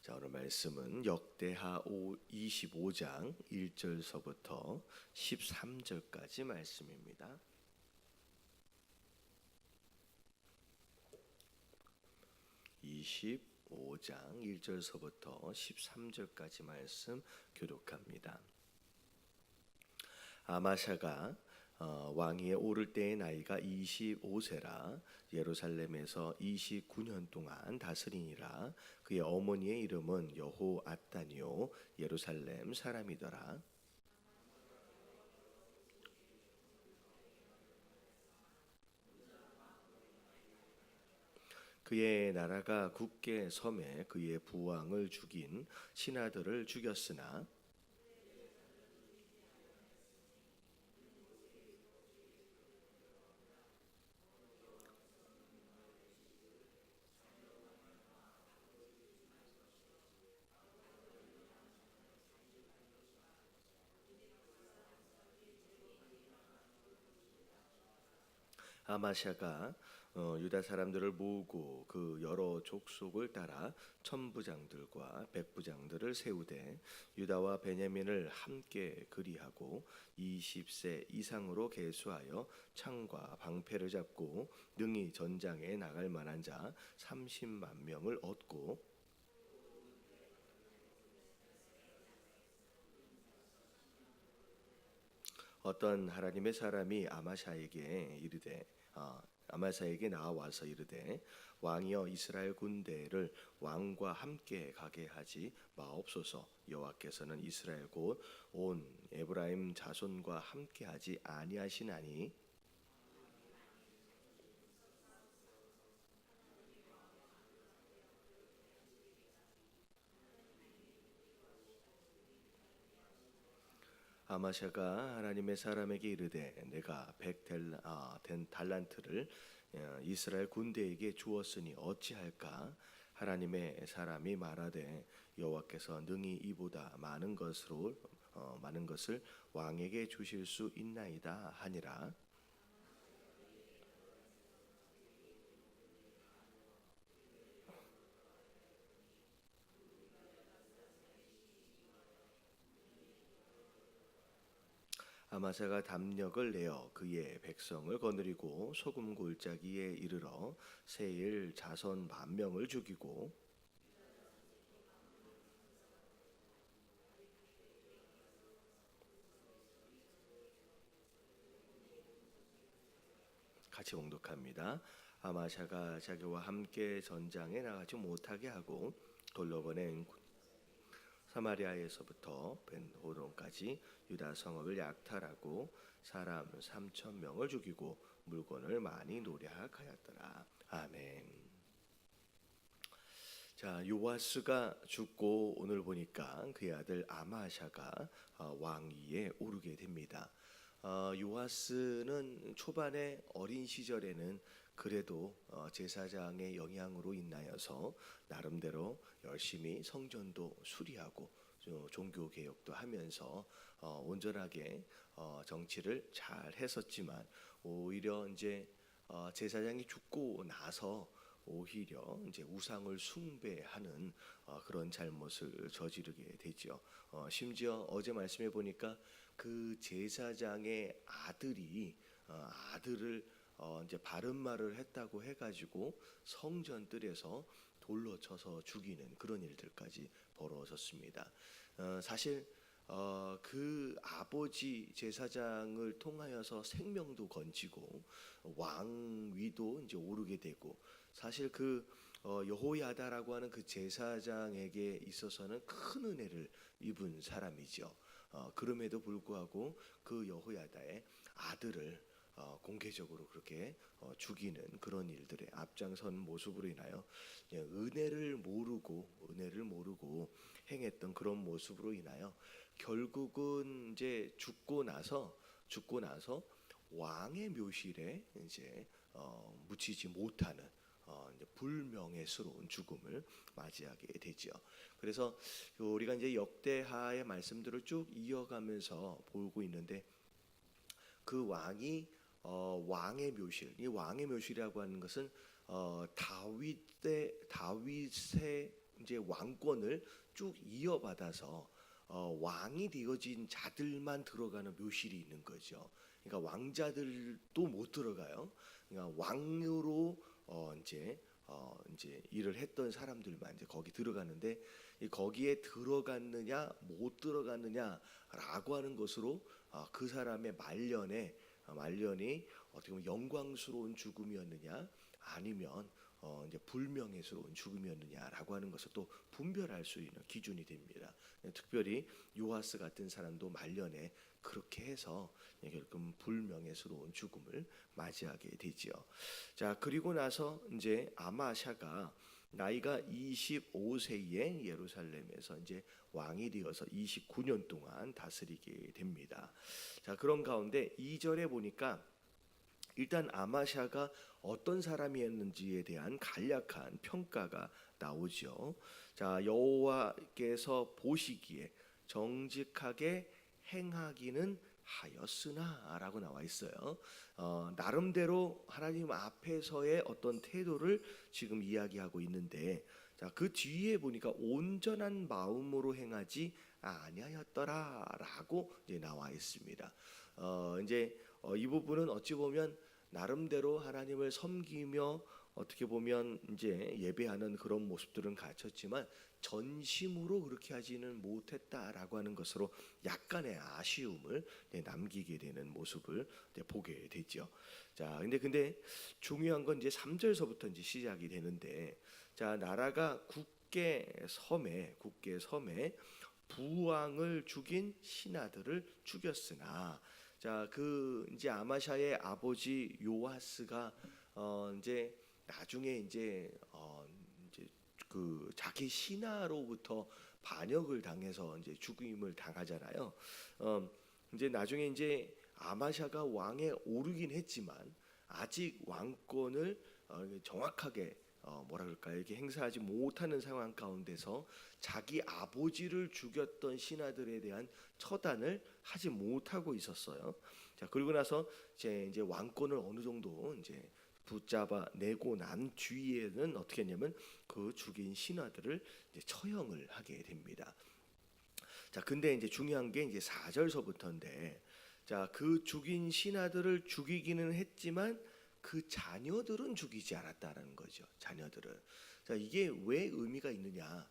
자, 오늘 말씀은 역대하 25장 1절서부터 13절까지 말씀입니다. 25장 1절서부터 13절까지 말씀 교독합니다. 아마샤가 왕위에 오를 때의 나이가 25세라 예루살렘에서 29년 동안 다스리니라. 그의 어머니의 이름은 여호앗단이요 예루살렘 사람이더라. 그의 나라가 굳게 섬에 그의 부왕을 죽인 신하들을 죽였으나 아마샤가 유다 사람들을 모으고 그 여러 족속을 따라 천부장들과 백부장들을 세우되 유다와 베냐민을 함께 그리하고 20세 이상으로 계수하여 창과 방패를 잡고 능히 전장에 나갈 만한 자 30만 명을 얻고 어떤 하나님의 사람이 아마샤에게 나와서 이르되 왕이여 이스라엘 군대를 왕과 함께 가게 하지 마옵소서. 여호와께서는 이스라엘 곧 온 에브라임 자손과 함께 하지 아니하시나니 아마샤가 하나님의 사람에게 이르되 내가 100된 달란트를 이스라엘 군대에게 주었으니 어찌할까? 하나님의 사람이 말하되 여호와께서 능히 이보다 많은 것을 왕에게 주실 수 있나이다 하니라. 아마사가 담력을 내어 그의 백성을 거느리고 소금 골짜기에 이르러 세일 자손 10,000명을 죽이고 같이 봉독합니다. 아마샤가 자기와 함께 전장에 나가지 못하게 하고 돌려보낸 사마리아에서부터 벤호론까지 유다 성읍을 약탈하고 사람 3,000명을 죽이고 물건을 많이 노략하였더라. 아멘. 자, 요아스가 죽고 오늘 보니까 그의 아들 아마샤가 왕위에 오르게 됩니다. 요아스는 초반에 어린 시절에는 그래도 제사장의 영향으로 인하여서 나름대로 열심히 성전도 수리하고 종교 개혁도 하면서 온전하게 정치를 잘 했었지만 오히려 이제 제사장이 죽고 나서 오히려 이제 우상을 숭배하는 그런 잘못을 저지르게 되죠. 심지어 어제 말씀해 보니까 그 제사장의 아들을 이제 바른 말을 했다고 해가지고 성전뜰에서 돌로 쳐서 죽이는 그런 일들까지 벌어졌습니다. 사실 그 아버지 제사장을 통하여서 생명도 건지고 왕위도 이제 오르게 되고 사실 그 여호야다라고 하는 그 제사장에게 있어서는 큰 은혜를 입은 사람이죠. 그럼에도 불구하고 그 여호야다의 아들을 공개적으로 그렇게 죽이는 그런 일들에 앞장선 모습으로 인하여 은혜를 모르고 행했던 그런 모습으로 인하여 결국은 이제 죽고 나서 왕의 묘실에 이제 묻히지 못하는 이제 불명예스러운 죽음을 맞이하게 되죠. 그래서 우리가 이제 역대하의 말씀들을 쭉 이어가면서 보고 있는데 그 왕이 왕의 묘실, 이 왕의 묘실이라고 하는 것은 다윗의 이제 왕권을 쭉 이어받아서 왕이 되어진 자들만 들어가는 묘실이 있는 거죠. 그러니까 왕자들도 못 들어가요. 그러니까 왕으로 이제 일을 했던 사람들만 이제 거기 들어가는데, 거기에 들어갔느냐 못 들어갔느냐라고 하는 것으로 그 사람의 말년이 어떻게 보면 영광스러운 죽음이었느냐 아니면 이제 불명예스러운 죽음이었느냐라고 하는 것을 또 분별할 수 있는 기준이 됩니다. 특별히 요아스 같은 사람도 말년에 그렇게 해서 결국 불명예스러운 죽음을 맞이하게 되지요. 자, 그리고 나서 이제 아마샤가 나이가 25세에 예루살렘에서 이제 왕이 되어서 29년 동안 다스리게 됩니다. 자, 그런 가운데 2절에 보니까 일단 아마샤가 어떤 사람이었는지에 대한 간략한 평가가 나오죠. 자, 여호와께서 보시기에 정직하게 행하기는 하였으나라고 나와 있어요. 나름대로 하나님 앞에서의 어떤 태도를 지금 이야기하고 있는데, 자, 그 뒤에 보니까 온전한 마음으로 행하지 아니하였더라라고 이제 나와 있습니다. 이 부분은 어찌 보면 나름대로 하나님을 섬기며 어떻게 보면 이제 예배하는 그런 모습들은 갖췄지만 전심으로 그렇게 하지는 못했다라고 하는 것으로 약간의 아쉬움을 남기게 되는 모습을 보게 되죠. 자, 근데 중요한 건 이제 3절서부터 이제 시작이 되는데, 자, 나라가 굳게 섬에 부왕을 죽인 신하들을 죽였으나, 자, 그 이제 아마샤의 아버지 요아스가 이제 나중에 이제 그 자기 신하로부터 반역을 당해서 이제 죽임을 당하잖아요. 이제 나중에 이제 아마샤가 왕에 오르긴 했지만 아직 왕권을 정확하게 뭐라 그럴까요? 이렇게 행사하지 못하는 상황 가운데서 자기 아버지를 죽였던 신하들에 대한 처단을 하지 못하고 있었어요. 자, 그리고 나서 이제 왕권을 어느 정도 이제 붙잡아 내고 난 뒤에는 어떻게 했냐면 그 죽인 신하들을 이제 처형을 하게 됩니다. 자, 근데 이제 중요한 게 이제 4절서부터인데, 자, 그 죽인 신하들을 죽이기는 했지만 그 자녀들은 죽이지 않았다라는 거죠. 자녀들은. 자, 이게 왜 의미가 있느냐?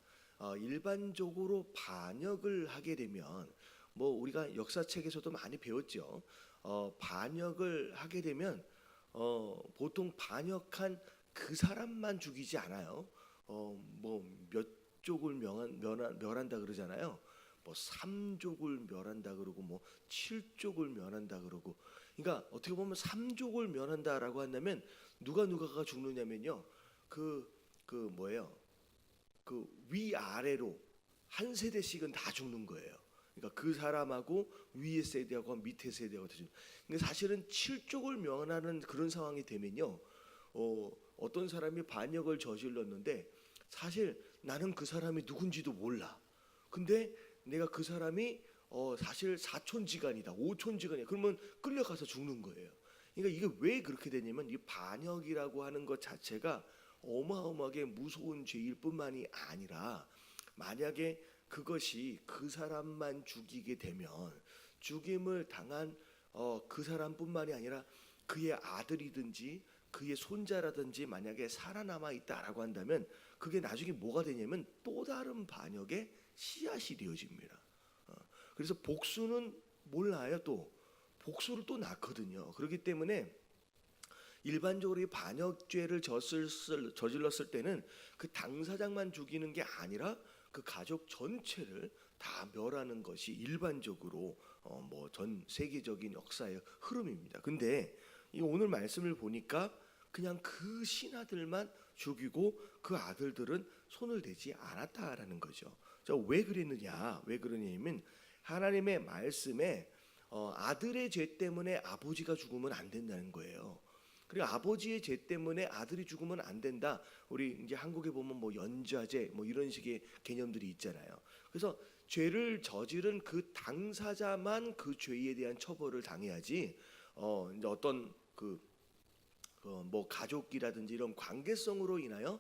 일반적으로 반역을 하게 되면 뭐 우리가 역사책에서도 많이 배웠죠. 반역을 하게 되면 보통 반역한 그 사람만 죽이지 않아요. 뭐 몇 족을 멸한다 그러잖아요. 뭐 3족을 멸한다 그러고 뭐 7족을 멸한다 그러고. 그러니까 어떻게 보면 3족을 멸한다라고 한다면 누가가 죽느냐면요. 그 뭐예요? 그 위아래로 한 세대씩은 다 죽는 거예요. 그러니까 그 사람하고 위의 세대하고 밑에 세대하고 다 죽는. 그러니까 사실은 7족을 멸하는 그런 상황이 되면요. 어떤 사람이 반역을 저질렀는데 사실 나는 그 사람이 누군지도 몰라. 근데 내가 그 사람이 사실 사촌지간이다, 오촌지간이야. 그러면 끌려가서 죽는 거예요. 그러니까 이게 왜 그렇게 되냐면 이 반역이라고 하는 것 자체가 어마어마하게 무서운 죄일 뿐만이 아니라, 만약에 그것이 그 사람만 죽이게 되면 죽임을 당한 그 사람뿐만이 아니라 그의 아들이든지 그의 손자라든지 만약에 살아남아 있다라고 한다면 그게 나중에 뭐가 되냐면 또 다른 반역의 씨앗이 되어집니다. 그래서 복수는 몰라요. 또 복수를 또 낳거든요. 그렇기 때문에 일반적으로 이 반역죄를 저질렀을 때는 그 당사자만 죽이는 게 아니라 그 가족 전체를 다 멸하는 것이 일반적으로 뭐 전 세계적인 역사의 흐름입니다. 근데 이 오늘 말씀을 보니까 그냥 그 신하들만 죽이고 그 아들들은 손을 대지 않았다라는 거죠. 자, 왜 그랬느냐? 왜 그러냐면 하나님의 말씀에 아들의 죄 때문에 아버지가 죽으면 안 된다는 거예요. 그리고 아버지의 죄 때문에 아들이 죽으면 안 된다. 우리 이제 한국에 보면 뭐 연좌제 뭐 이런 식의 개념들이 있잖아요. 그래서 죄를 저지른 그 당사자만 그 죄에 대한 처벌을 당해야지 이제 어떤 그 뭐 가족이라든지 이런 관계성으로 인하여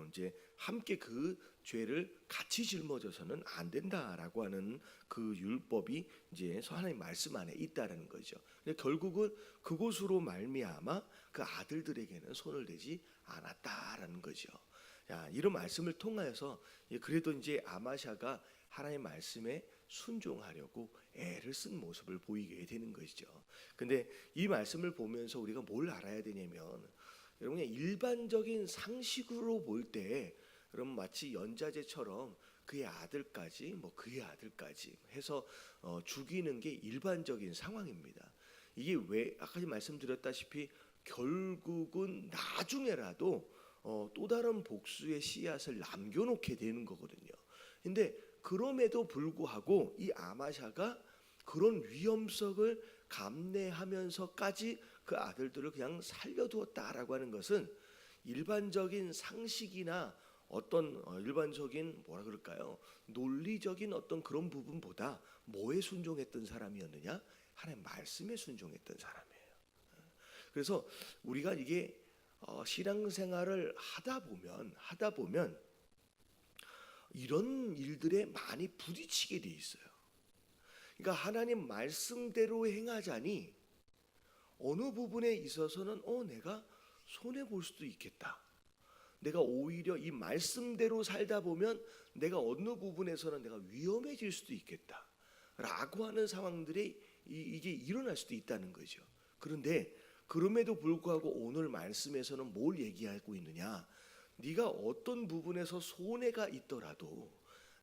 이제 함께 그 죄를 같이 짊어져서는 안 된다라고 하는 그 율법이 이제 하나님 말씀 안에 있다라는 거죠. 근데 결국은 그곳으로 말미암아 그 아들들에게는 손을 대지 않았다라는 거죠. 야, 이런 말씀을 통하여서 그래도 이제 아마샤가 하나님의 말씀에 순종하려고 애를 쓴 모습을 보이게 되는 것이죠. 근데 이 말씀을 보면서 우리가 뭘 알아야 되냐면, 여러분 일반적인 상식으로 볼 때 여러분 마치 연자제처럼 그의 아들까지 그의 아들까지 해서 죽이는 게 일반적인 상황입니다. 이게 왜 아까 말씀드렸다시피 결국은 나중에라도 또 다른 복수의 씨앗을 남겨놓게 되는 거거든요. 근데 그럼에도 불구하고 이 아마샤가 그런 위험성을 감내하면서까지 그 아들들을 그냥 살려두었다라고 하는 것은 일반적인 상식이나 어떤 일반적인 뭐라 그럴까요? 논리적인 어떤 그런 부분보다 뭐에 순종했던 사람이었느냐? 하나님의 말씀에 순종했던 사람이에요. 그래서 우리가 이게 신앙생활을 하다 보면 이런 일들에 많이 부딪히게 돼 있어요. 그러니까 하나님 말씀대로 행하자니 어느 부분에 있어서는 내가 손해 볼 수도 있겠다. 내가 오히려 이 말씀대로 살다 보면 내가 어느 부분에서는 내가 위험해질 수도 있겠다라고 하는 상황들이 이게 일어날 수도 있다는 거죠. 그런데 그럼에도 불구하고 오늘 말씀에서는 뭘 얘기하고 있느냐? 네가 어떤 부분에서 손해가 있더라도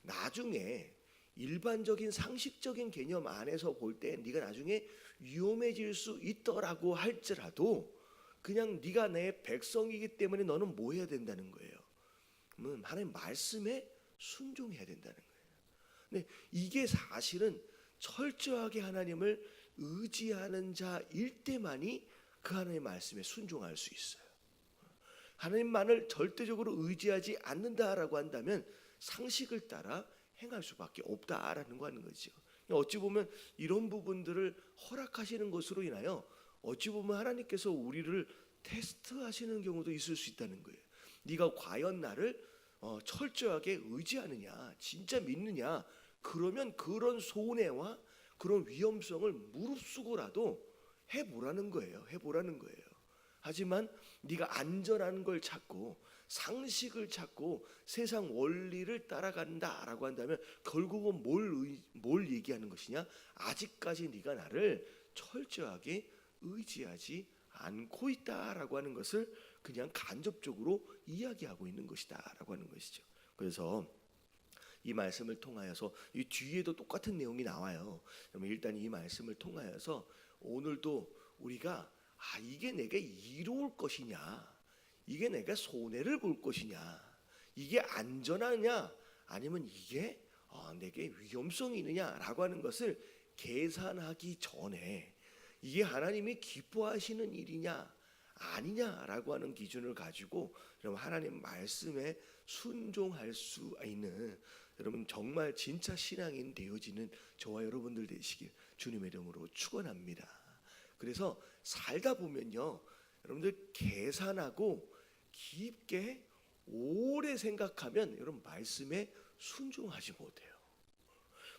나중에 일반적인 상식적인 개념 안에서 볼 때 네가 나중에 위험해질 수 있더라고 할지라도 그냥 네가 내 백성이기 때문에 너는 뭐 해야 된다는 거예요? 하나님 말씀에 순종해야 된다는 거예요. 근데 이게 사실은 철저하게 하나님을 의지하는 자일 때만이 그 하나님의 말씀에 순종할 수 있어요. 하나님만을 절대적으로 의지하지 않는다라고 한다면 상식을 따라 행할 수밖에 없다라는 거 하는 거죠. 어찌 보면 이런 부분들을 허락하시는 것으로 인하여 어찌 보면 하나님께서 우리를 테스트하시는 경우도 있을 수 있다는 거예요. 네가 과연 나를 철저하게 의지하느냐, 진짜 믿느냐? 그러면 그런 손해와 그런 위험성을 무릅쓰고라도 해보라는 거예요. 하지만 네가 안전한 걸 찾고 상식을 찾고 세상 원리를 따라간다라고 한다면 결국은 뭘 얘기하는 것이냐? 아직까지 네가 나를 철저하게 의지하지 않고 있다라고 하는 것을 그냥 간접적으로 이야기하고 있는 것이다라고 하는 것이죠. 그래서 이 말씀을 통하여서 이 뒤에도 똑같은 내용이 나와요. 그러면 일단 이 말씀을 통하여서 오늘도 우리가 이게 내가 이로울 것이냐, 이게 내가 손해를 볼 것이냐, 이게 안전하냐, 아니면 이게 내게 위험성이 있느냐라고 하는 것을 계산하기 전에 이게 하나님이 기뻐하시는 일이냐 아니냐라고 하는 기준을 가지고 여러분 하나님 말씀에 순종할 수 있는 여러분 정말 진짜 신앙인 되어지는 저와 여러분들 되시길 주님의 이름으로 축원합니다. 그래서 살다 보면요, 여러분들 계산하고 깊게 오래 생각하면 여러분 말씀에 순종하지 못해요.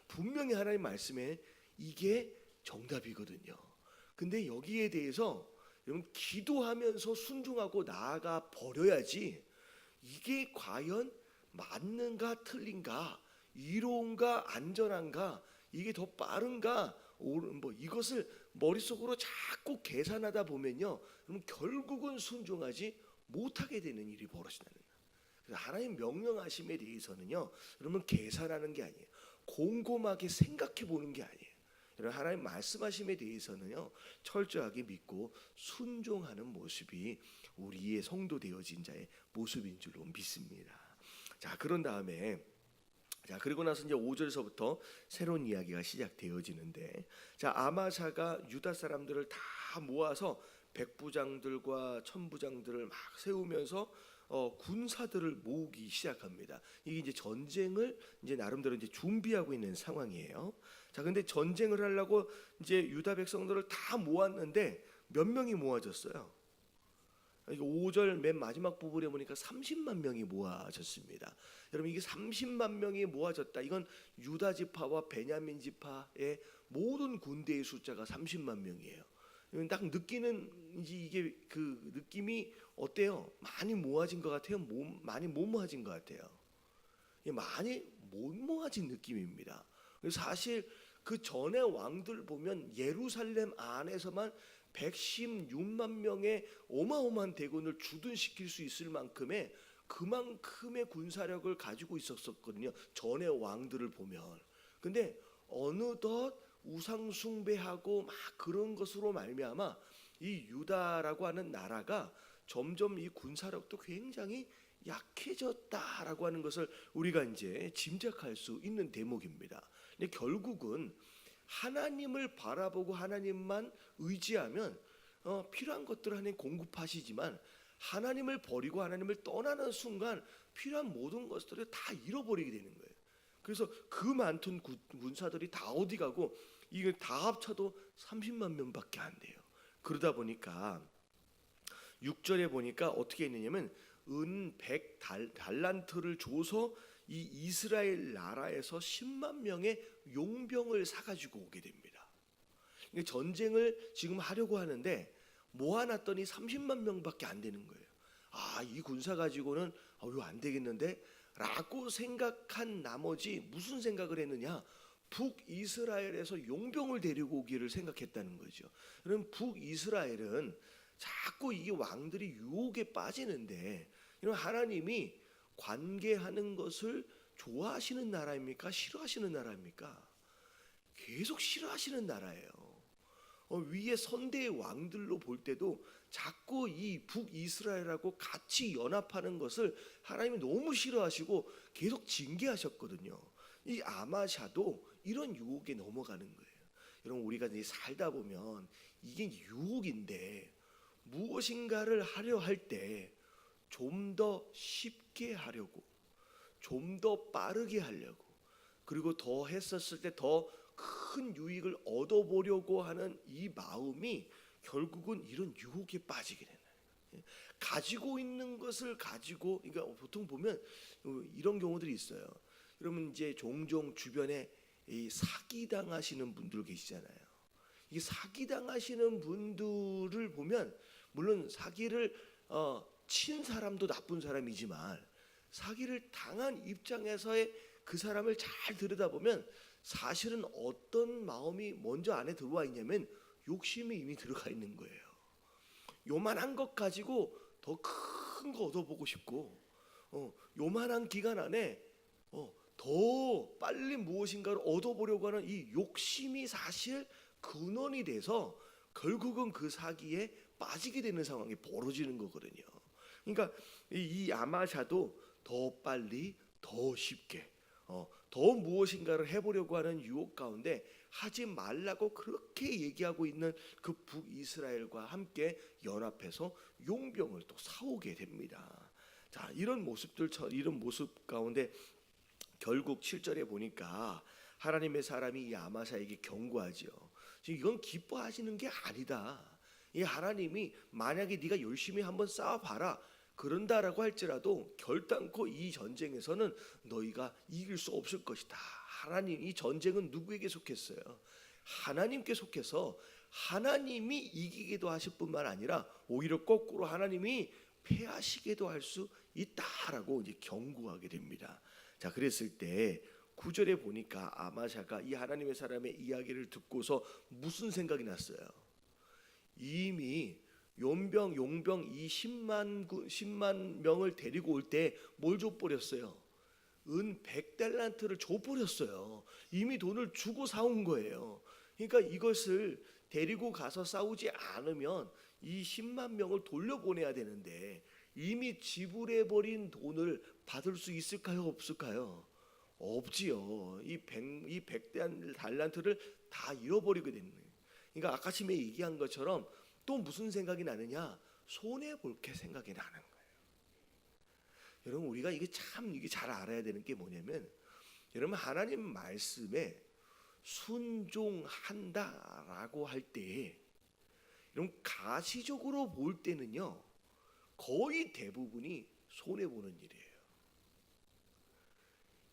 분명히 하나님 말씀에 이게 정답이거든요. 근데 여기에 대해서 여러분 기도하면서 순종하고 나아가 버려야지 이게 과연 맞는가 틀린가, 이로운가 안전한가, 이게 더 빠른가 이것을 머릿속으로 자꾸 계산하다 보면요, 그럼 결국은 순종하지 못하게 되는 일이 벌어진다는 거예요. 그래서 하나님 명령하심에 대해서는요, 여러분 계산하는 게 아니에요. 곰곰하게 생각해 보는 게 아니에요. 여러분 하나님 말씀하심에 대해서는요, 철저하게 믿고 순종하는 모습이 우리의 성도 되어진 자의 모습인 줄로 믿습니다. 자, 그런 다음에 그리고 나서 이제 5절에서부터 새로운 이야기가 시작되어지는데, 아마샤가 유다 사람들을 다 모아서 백부장들과 천부장들을 막 세우면서 군사들을 모으기 시작합니다. 이게 이제 전쟁을 이제 나름대로 이제 준비하고 있는 상황이에요. 근데 전쟁을 하려고 이제 유다 백성들을 다 모았는데 몇 명이 모아졌어요? 5절 맨 마지막 부분에 보니까 30만 명이 모아졌습니다. 여러분 이게 30만 명이 모아졌다. 이건 유다 지파와 베냐민 지파의 모든 군대의 숫자가 30만 명이에요. 딱 느끼는 이게 그 느낌이 어때요? 많이 모아진 것 같아요? 많이 못 모아진 것 같아요? 많이 못 모아진 느낌입니다. 사실 그 전에 왕들 보면 예루살렘 안에서만 116만 명의 어마어마한 대군을 주둔시킬 수 있을 만큼의 그만큼의 군사력을 가지고 있었거든요. 전의 왕들을 보면. 근데 어느덧 우상 숭배하고 막 그런 것으로 말미암아 이 유다라고 하는 나라가 점점 이 군사력도 굉장히 약해졌다라고 하는 것을 우리가 이제 짐작할 수 있는 대목입니다. 근데 결국은 하나님을 바라보고 하나님만 의지하면 필요한 것들을 하나님 공급하시지만 하나님을 버리고 하나님을 떠나는 순간 필요한 모든 것들을 다 잃어버리게 되는 거예요. 그래서 그 많던 군사들이 다 어디 가고 이게 다 합쳐도 30만 명밖에 안 돼요. 그러다 보니까 6절에 보니까 어떻게 했느냐면 은 100달란트를 줘서 이 이스라엘 나라에서 10만 명의 용병을 사가지고 오게 됩니다. 전쟁을 지금 하려고 하는데 모아놨더니 30만 명밖에 안 되는 거예요. 이 군사 가지고는 이거 안 되겠는데 라고 생각한 나머지 무슨 생각을 했느냐, 북이스라엘에서 용병을 데리고 오기를 생각했다는 거죠. 그럼 북이스라엘은 자꾸 이 왕들이 유혹에 빠지는데, 이런 하나님이 관계하는 것을 좋아하시는 나라입니까? 싫어하시는 나라입니까? 계속 싫어하시는 나라예요. 위에 선대의 왕들로 볼 때도 자꾸 이 북이스라엘하고 같이 연합하는 것을 하나님이 너무 싫어하시고 계속 징계하셨거든요. 이 아마샤도 이런 유혹에 넘어가는 거예요. 여러분 우리가 이제 살다 보면 이게 유혹인데 무엇인가를 하려 할 때 좀 더 쉽게 하려고, 좀 더 빠르게 하려고, 그리고 더 했었을 때 더 큰 유익을 얻어보려고 하는 이 마음이 결국은 이런 유혹에 빠지게 되는 거예요. 가지고 있는 것을 가지고, 그러니까 보통 보면 이런 경우들이 있어요. 여러분 이제 종종 주변에 이 사기 당하시는 분들 계시잖아요. 이 사기 당하시는 분들을 보면 물론 사기를 친 사람도 나쁜 사람이지만 사기를 당한 입장에서의 그 사람을 잘 들여다보면 사실은 어떤 마음이 먼저 안에 들어와 있냐면 욕심이 이미 들어가 있는 거예요. 요만한 것 가지고 더 큰 거 얻어보고 싶고, 요만한 기간 안에 더 빨리 무엇인가를 얻어보려고 하는 이 욕심이 사실 근원이 돼서 결국은 그 사기에 빠지게 되는 상황이 벌어지는 거거든요. 그러니까 이 아마샤도 더 빨리, 더 쉽게, 더 무엇인가를 해보려고 하는 유혹 가운데 하지 말라고 그렇게 얘기하고 있는 그 북이스라엘과 함께 연합해서 용병을 또 사오게 됩니다. 자, 이런 모습 가운데 결국 7절에 보니까 하나님의 사람이 이 아마사에게 경고하죠. 이건 기뻐하시는 게 아니다. 이 하나님이 만약에 네가 열심히 한번 싸워봐라 그런다라고 할지라도 결단코 이 전쟁에서는 너희가 이길 수 없을 것이다. 하나님, 이 전쟁은 누구에게 속했어요? 하나님께 속해서 하나님이 이기기도 하실 뿐만 아니라 오히려 거꾸로 하나님이 패하시게도 할 수 있다라고 이제 경고하게 됩니다. 자, 그랬을 때 9절에 보니까 아마샤가 이 하나님의 사람의 이야기를 듣고서 무슨 생각이 났어요? 이미 용병 이 10만 명을 데리고 올 때 뭘 줘버렸어요? 은 100달란트를 줘버렸어요. 이미 돈을 주고 사온 거예요. 그러니까 이것을 데리고 가서 싸우지 않으면 이 10만 명을 돌려보내야 되는데 이미 지불해버린 돈을 받을 수 있을까요? 없을까요? 없지요. 이 100달란트를 다 잃어버리게 되는 거예요. 그러니까 아까 처음에 얘기한 것처럼 또 무슨 생각이 나느냐? 손해볼 게 생각이 나는 거예요. 여러분 우리가 이게 잘 알아야 되는 게 뭐냐면, 여러분 하나님 말씀에 순종한다라고 할 때, 여러분 가시적으로 볼 때는요 거의 대부분이 손해 보는 일이에요.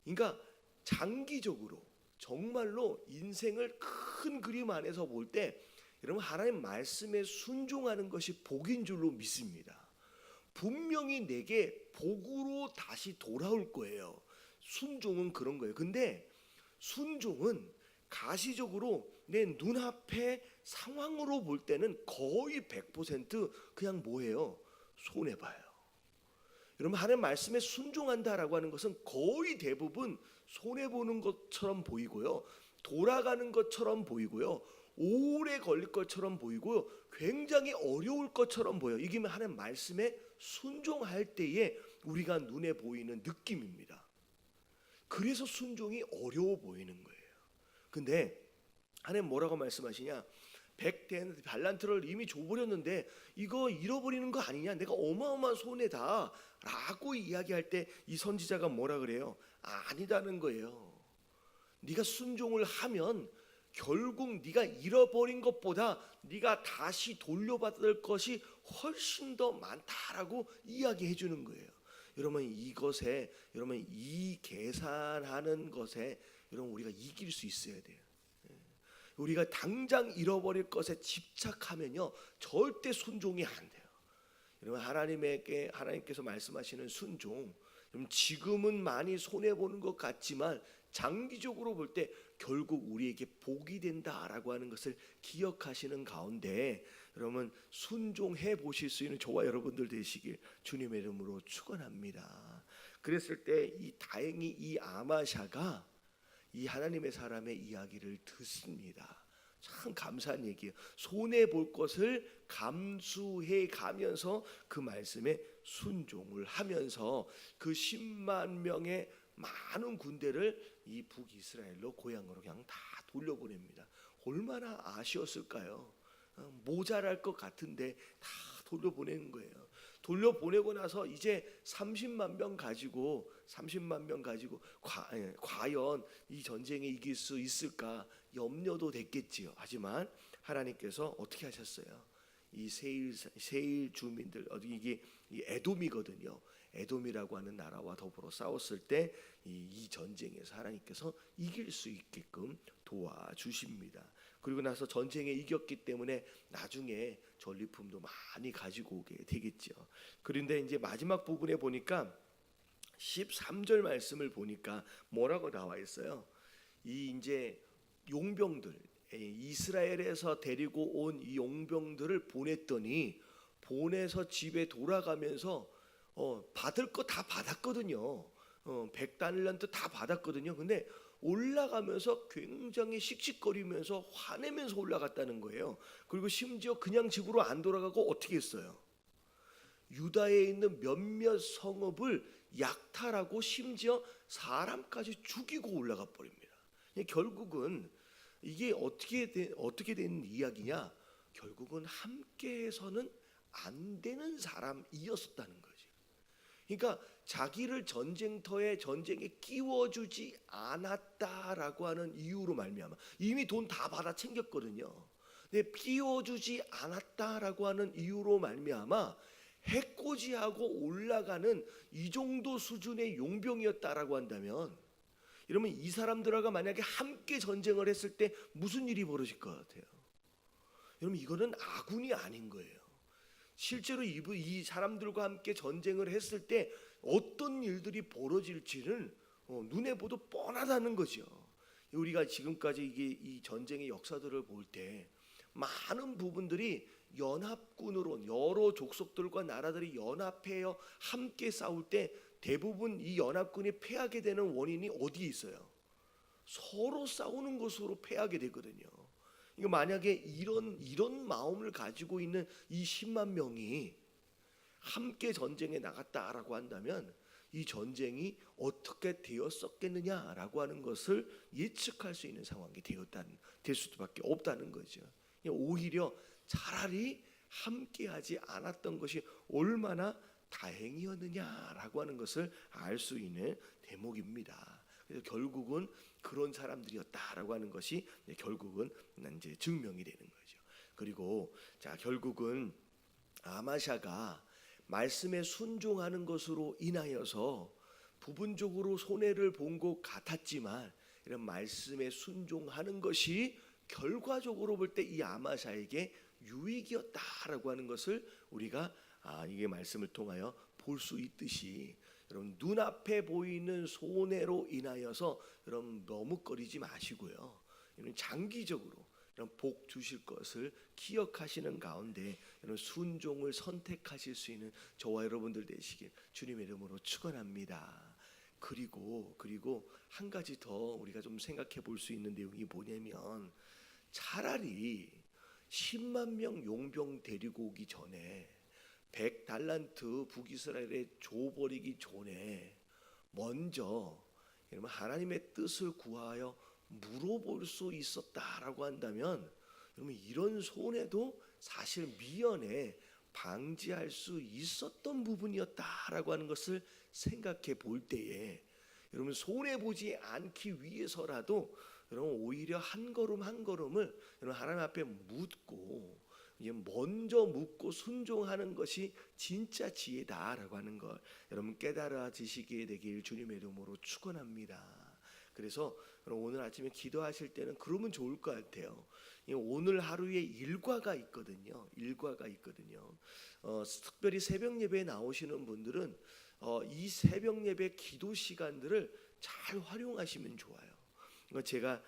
그러니까 장기적으로 정말로 인생을 큰 그림 안에서 볼 때 여러분 하나님 말씀에 순종하는 것이 복인 줄로 믿습니다. 분명히 내게 복으로 다시 돌아올 거예요. 순종은 그런 거예요. 근데 순종은 가시적으로 내 눈앞의 상황으로 볼 때는 거의 100% 그냥 뭐예요? 손해봐요. 여러분 하나님 말씀에 순종한다라고 하는 것은 거의 대부분 손해보는 것처럼 보이고요, 돌아가는 것처럼 보이고요, 오래 걸릴 것처럼 보이고요, 굉장히 어려울 것처럼 보여요. 이게 하나님 말씀에 순종할 때에 우리가 눈에 보이는 느낌입니다. 그래서 순종이 어려워 보이는 거예요. 근데 하나님 뭐라고 말씀하시냐? 100 달란트를 이미 줘버렸는데 이거 잃어버리는 거 아니냐? 내가 어마어마한 손해다 라고 이야기할 때 이 선지자가 뭐라 그래요? 아니다는 거예요. 네가 순종을 하면 결국 네가 잃어버린 것보다 네가 다시 돌려받을 것이 훨씬 더 많다라고 이야기해 주는 거예요. 여러분 이것에, 여러분 이 계산하는 것에 여러분 우리가 이길 수 있어야 돼요. 우리가 당장 잃어버릴 것에 집착하면요 절대 순종이 안 돼요. 여러분 하나님께서 말씀하시는 순종, 여러분 지금은 많이 손해 보는 것 같지만 장기적으로 볼 때 결국 우리에게 복이 된다라고 하는 것을 기억하시는 가운데 여러분 순종해 보실 수 있는 저와 여러분들 되시길 주님의 이름으로 축원합니다. 그랬을 때 다행히 이 아마샤가 이 하나님의 사람의 이야기를 듣습니다. 참 감사한 얘기예요. 손해 볼 것을 감수해 가면서 그 말씀에 순종을 하면서 그 10만 명의 많은 군대를 이 북이스라엘로 고향으로 그냥 다 돌려보냅니다. 얼마나 아쉬웠을까요? 모자랄 것 같은데 다 돌려보내는 거예요. 돌려보내고 나서 이제 30만 명 가지고 과연 이 전쟁에 이길 수 있을까 염려도 됐겠지요. 하지만 하나님께서 어떻게 하셨어요? 이 세일 주민들, 이게 에돔이거든요. 에돔이라고 하는 나라와 더불어 싸웠을 때 이 전쟁에서 하나님께서 이길 수 있게끔 도와주십니다. 그리고 나서 전쟁에 이겼기 때문에 나중에 전리품도 많이 가지고 오게 되겠죠. 그런데 이제 마지막 부분에 보니까 13절 말씀을 보니까 뭐라고 나와 있어요? 이 이제 용병들, 이스라엘에서 데리고 온 이 용병들을 보내서 집에 돌아가면서 받을 거 다 받았거든요. 100달란트 다 받았거든요. 근데 올라가면서 굉장히 씩씩거리면서 화내면서 올라갔다는 거예요. 그리고 심지어 그냥 집으로 안 돌아가고 어떻게 했어요? 유다에 있는 몇몇 성읍을 약탈하고 심지어 사람까지 죽이고 올라가 버립니다. 결국은 이게 어떻게 된 이야기냐? 결국은 함께해서는 안 되는 사람이었다는 거죠. 그러니까 자기를 전쟁에 끼워주지 않았다라고 하는 이유로 말미암아 이미 돈 다 받아 챙겼거든요. 근데 끼워주지 않았다라고 하는 이유로 말미암아 해코지하고 올라가는 이 정도 수준의 용병이었다라고 한다면, 여러분 이 사람들과 만약에 함께 전쟁을 했을 때 무슨 일이 벌어질 것 같아요? 여러분 이거는 아군이 아닌 거예요. 실제로 이 사람들과 함께 전쟁을 했을 때 어떤 일들이 벌어질지는 눈에 보도 뻔하다는 거죠. 우리가 지금까지 이 전쟁의 역사들을 볼 때 많은 부분들이 연합군으로 여러 족속들과 나라들이 연합해요 함께 싸울 때 대부분 이 연합군이 패하게 되는 원인이 어디에 있어요? 서로 싸우는 것으로 패하게 되거든요. 이거 만약에 이런 마음을 가지고 있는 이 10만 명이 함께 전쟁에 나갔다라고 한다면 이 전쟁이 어떻게 되었었겠느냐라고 하는 것을 예측할 수 있는 상황이 될 수밖에 없다는 거죠. 오히려 차라리 함께하지 않았던 것이 얼마나 다행이었느냐라고 하는 것을 알 수 있는 대목입니다. 그래서 결국은 그런 사람들이었다라고 하는 것이 결국은 이제 증명이 되는 거죠. 그리고 결국은 아마샤가 말씀에 순종하는 것으로 인하여서 부분적으로 손해를 본 것 같았지만 이런 말씀에 순종하는 것이 결과적으로 볼 때 이 아마사에게 유익이었다라고 하는 것을 우리가 이게 말씀을 통하여 볼 수 있듯이 여러분 눈앞에 보이는 손해로 인하여서 여러분 머뭇거리지 마시고요. 이런 장기적으로 이런 복 주실 것을 기억하시는 가운데 이런 순종을 선택하실 수 있는 저와 여러분들 되시길 주님의 이름으로 축원합니다. 그리고 한 가지 더 우리가 좀 생각해 볼 수 있는 내용이 뭐냐면 차라리 10만 명 용병 데리고 오기 전에 100달란트 북이스라엘에 줘버리기 전에 먼저 여러분 하나님의 뜻을 구하여 물어볼 수 있었다라고 한다면 여러분 이런 손해도 사실 미연에 방지할 수 있었던 부분이었다라고 하는 것을 생각해 볼 때에 여러분 손해 보지 않기 위해서라도 여러분 오히려 한 걸음 한 걸음을 여러분 하나님 앞에 묻고 먼저 묻고 순종하는 것이 진짜 지혜다라고 하는 걸 여러분 깨달아지시게 되길 주님의 이름으로 축원합니다. 그래서 오늘 아침에 기도하실 때는 그러면 좋을 것 같아요. 오늘 하루에 일과가 있거든요. 특별히 새벽 예배에 나오시는 분들은 이 새벽 예배 기도 시간들을 잘 활용하시면 좋아요. 제가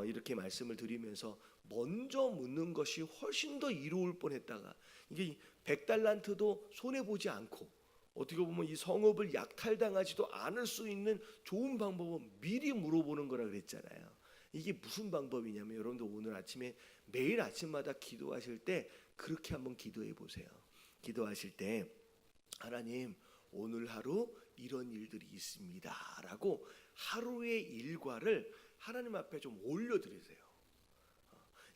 이렇게 말씀을 드리면서 먼저 묻는 것이 훨씬 더 이로울 뻔했다가 이게 100달란트도 손해 보지 않고 어떻게 보면 이 성읍을 약탈당하지도 않을 수 있는 좋은 방법은 미리 물어보는 거라 그랬잖아요. 이게 무슨 방법이냐면 여러분들 오늘 아침에 매일 아침마다 기도하실 때 그렇게 한번 기도해 보세요. 기도하실 때 하나님 오늘 하루 이런 일들이 있습니다 라고 하루의 일과를 하나님 앞에 좀 올려드리세요.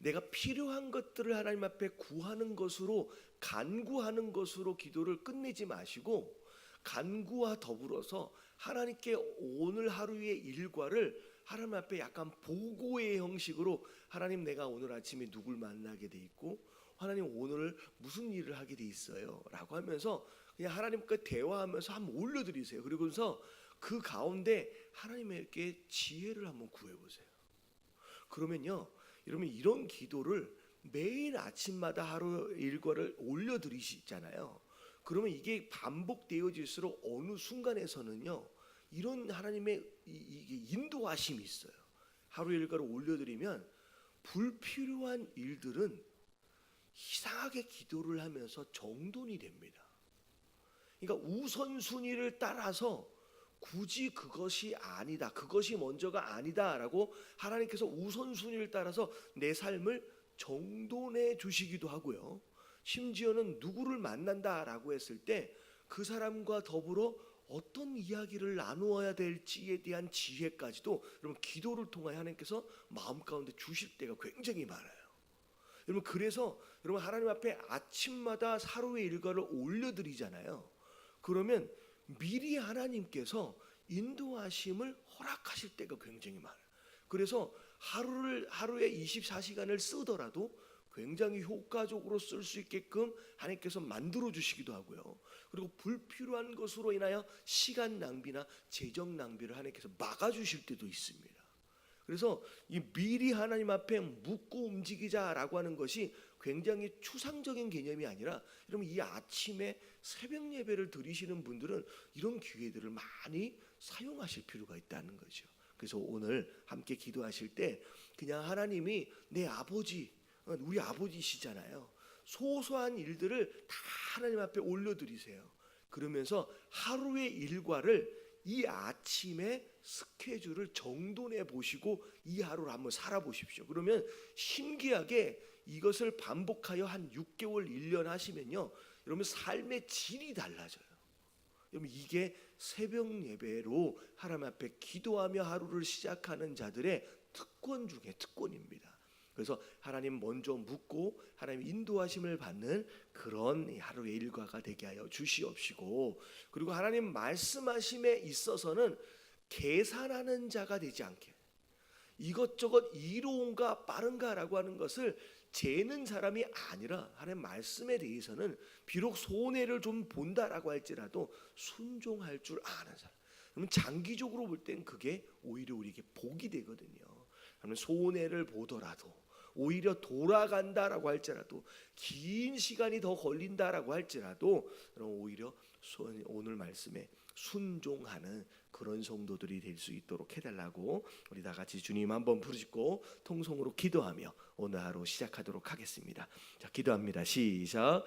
내가 필요한 것들을 하나님 앞에 구하는 것으로 간구하는 것으로 기도를 끝내지 마시고 간구와 더불어서 하나님께 오늘 하루의 일과를 하나님 앞에 약간 보고의 형식으로 하나님 내가 오늘 아침에 누굴 만나게 돼 있고 하나님 오늘 무슨 일을 하게 돼 있어요 라고 하면서 그냥 하나님과 대화하면서 한번 올려드리세요. 그리고서 그 가운데 하나님에게 지혜를 한번 구해보세요. 그러면요 여러분 이런 기도를 매일 아침마다 하루 일과를 올려드리시잖아요. 그러면 이게 반복되어질수록 어느 순간에서는요 이런 하나님의 이게 인도하심이 있어요. 하루 일과를 올려드리면 불필요한 일들은 이상하게 기도를 하면서 정돈이 됩니다. 그러니까 우선순위를 따라서 굳이 그것이 아니다, 그것이 먼저가 아니다라고 하나님께서 우선순위를 따라서 내 삶을 정돈해 주시기도 하고요. 심지어는 누구를 만난다라고 했을 때 그 사람과 더불어 어떤 이야기를 나누어야 될지에 대한 지혜까지도 여러분 기도를 통하여 하나님께서 마음 가운데 주실 때가 굉장히 많아요. 여러분 그래서 여러분 하나님 앞에 아침마다 하루의 일과를 올려드리잖아요. 그러면 미리 하나님께서 인도하심을 허락하실 때가 굉장히 많아요. 그래서 하루에 24시간을 쓰더라도 굉장히 효과적으로 쓸 수 있게끔 하나님께서 만들어 주시기도 하고요. 그리고 불필요한 것으로 인하여 시간 낭비나 재정 낭비를 하나님께서 막아 주실 때도 있습니다. 그래서 이 미리 하나님 앞에 묻고 움직이자라고 하는 것이 굉장히 추상적인 개념이 아니라 여러분 이 아침에 새벽 예배를 드리시는 분들은 이런 기회들을 많이 사용하실 필요가 있다는 거죠. 그래서 오늘 함께 기도하실 때 그냥 하나님이 내 아버지, 우리 아버지시잖아요. 소소한 일들을 다 하나님 앞에 올려드리세요. 그러면서 하루의 일과를 이 아침에 스케줄을 정돈해 보시고 이 하루를 한번 살아보십시오. 그러면 신기하게 이것을 반복하여 한 6개월, 1년 하시면요 여러분 삶의 질이 달라져요. 여러분 이게 새벽 예배로 하나님 앞에 기도하며 하루를 시작하는 자들의 특권 중에 특권입니다. 그래서 하나님 먼저 묻고 하나님 인도하심을 받는 그런 하루의 일과가 되게 하여 주시옵시고, 그리고 하나님 말씀하심에 있어서는 계산하는 자가 되지 않게 이것저것 이로운가 빠른가라고 하는 것을 재는 사람이 아니라 하나님 말씀에 대해서는 비록 손해를 좀 본다라고 할지라도 순종할 줄 아는 사람. 그러면 장기적으로 볼 땐 그게 오히려 우리에게 복이 되거든요. 그러면 손해를 보더라도 오히려 돌아간다라고 할지라도 긴 시간이 더 걸린다라고 할지라도 오히려 오늘 말씀에 순종하는 그런 성도들이 될 수 있도록 해달라고 우리 다 같이 주님 한번 부르짖고 통성으로 기도하며 오늘 하루 시작하도록 하겠습니다. 자, 기도합니다. 시작.